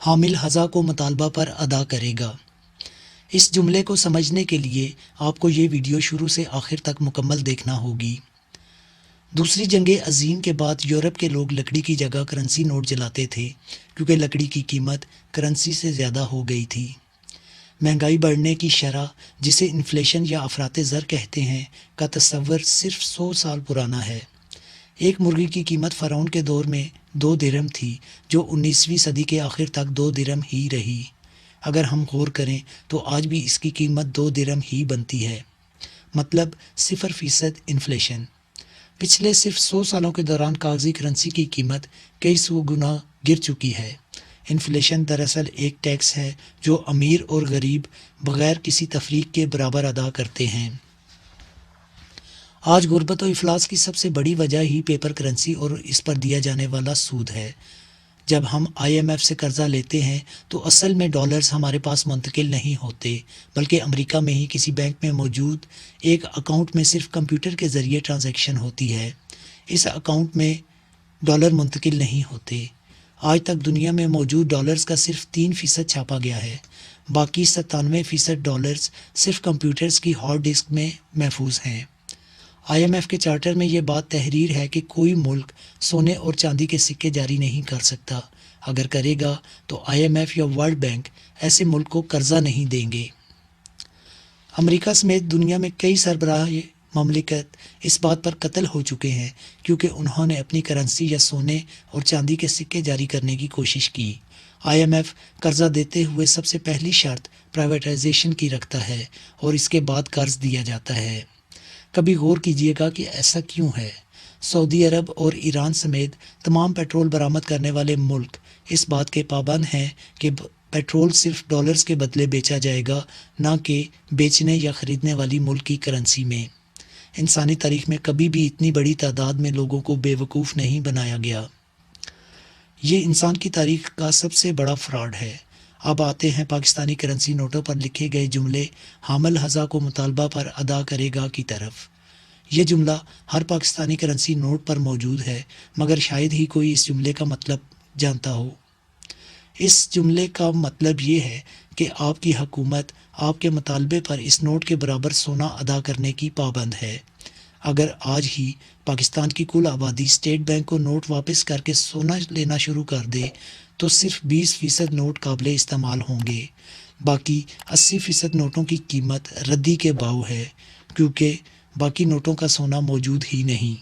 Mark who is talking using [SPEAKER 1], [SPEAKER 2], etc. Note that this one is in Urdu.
[SPEAKER 1] حامل ھذا کو مطالبہ پر ادا کرے گا۔ اس جملے کو سمجھنے کے لیے آپ کو یہ ویڈیو شروع سے آخر تک مکمل دیکھنا ہوگی۔ دوسری جنگ عظیم کے بعد یورپ کے لوگ لکڑی کی جگہ کرنسی نوٹ جلاتے تھے کیونکہ لکڑی کی قیمت کرنسی سے زیادہ ہو گئی تھی۔ مہنگائی بڑھنے کی شرح، جسے انفلیشن یا افراط زر کہتے ہیں، کا تصور صرف 100 سال پرانا ہے۔ ایک مرغی کی قیمت فرعون کے دور میں 2 درہم تھی، جو 19ویں صدی کے آخر تک 2 درہم ہی رہی۔ اگر ہم غور کریں تو آج بھی اس کی قیمت 2 درہم ہی بنتی ہے، مطلب 0% انفلیشن۔ پچھلے صرف 100 سالوں کے دوران کاغذی کرنسی کی قیمت کئی سو گنا گر چکی ہے۔ انفلیشن دراصل ایک ٹیکس ہے جو امیر اور غریب بغیر کسی تفریق کے برابر ادا کرتے ہیں۔ آج غربت و افلاس کی سب سے بڑی وجہ ہی پیپر کرنسی اور اس پر دیا جانے والا سود ہے۔ جب ہم IMF سے قرضہ لیتے ہیں تو اصل میں ڈالرز ہمارے پاس منتقل نہیں ہوتے، بلکہ امریکہ میں ہی کسی بینک میں موجود ایک اکاؤنٹ میں صرف کمپیوٹر کے ذریعے ٹرانزیکشن ہوتی ہے۔ اس اکاؤنٹ میں ڈالر منتقل نہیں ہوتے۔ آج تک دنیا میں موجود ڈالرز کا صرف 3% چھاپا گیا ہے، باقی 97% ڈالرز صرف کمپیوٹرز کی ہارڈ ڈسک میں محفوظ ہیں۔ IMF کے چارٹر میں یہ بات تحریر ہے کہ کوئی ملک سونے اور چاندی کے سکے جاری نہیں کر سکتا۔ اگر کرے گا تو IMF یا ورلڈ بینک ایسے ملک کو قرضہ نہیں دیں گے۔ امریکہ سمیت دنیا میں کئی سربراہ مملکت اس بات پر قتل ہو چکے ہیں کیونکہ انہوں نے اپنی کرنسی یا سونے اور چاندی کے سکے جاری کرنے کی کوشش کی۔ IMF قرضہ دیتے ہوئے سب سے پہلی شرط پرائیویٹائزیشن کی رکھتا ہے اور اس کے بعد قرض دیا جاتا ہے۔ کبھی غور کیجئے گا کہ ایسا کیوں ہے؟ سعودی عرب اور ایران سمیت تمام پیٹرول برآمد کرنے والے ملک اس بات کے پابند ہیں کہ پیٹرول صرف ڈالرز کے بدلے بیچا جائے گا، نہ کہ بیچنے یا خریدنے والی ملک کی کرنسی میں۔ انسانی تاریخ میں کبھی بھی اتنی بڑی تعداد میں لوگوں کو بے وقوف نہیں بنایا گیا۔ یہ انسان کی تاریخ کا سب سے بڑا فراڈ ہے۔ اب آتے ہیں پاکستانی کرنسی نوٹوں پر لکھے گئے جملے حامل ھذا کو مطالبہ پر ادا کرے گا کی طرف۔ یہ جملہ ہر پاکستانی کرنسی نوٹ پر موجود ہے، مگر شاید ہی کوئی اس جملے کا مطلب جانتا ہو۔ اس جملے کا مطلب یہ ہے کہ آپ کی حکومت آپ کے مطالبے پر اس نوٹ کے برابر سونا ادا کرنے کی پابند ہے۔ اگر آج ہی پاکستان کی کل آبادی اسٹیٹ بینک کو نوٹ واپس کر کے سونا لینا شروع کر دے تو صرف 20% نوٹ قابل استعمال ہوں گے۔ باقی 80% نوٹوں کی قیمت ردی کے بھاؤ ہے، کیونکہ باقی نوٹوں کا سونا موجود ہی نہیں۔